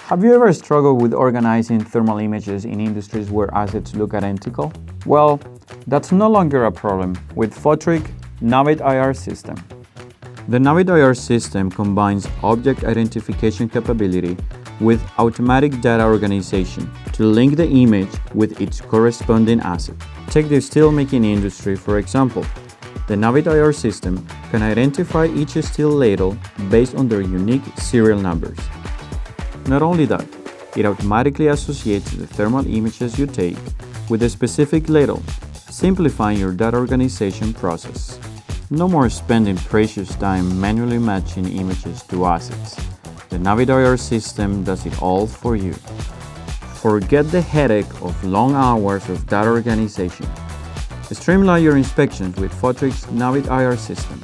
Have you ever struggled with organizing thermal images in industries where assets look identical? Well, that's no longer a problem with FOTRIC NaviTIR system. The NaviTIR system combines object identification capability with automatic data organization to link the image with its corresponding asset. Take the steelmaking industry, for example. The NaviTIR system can identify each steel ladle based on their unique serial numbers. Not only that, it automatically associates the thermal images you take with a specific ladle, simplifying your data organization process. No more spending precious time manually matching images to assets. The NaviTIR system does it all for you. Forget the headache of long hours of data organization. Streamline your inspections with FOTRIC's NaviTIR system.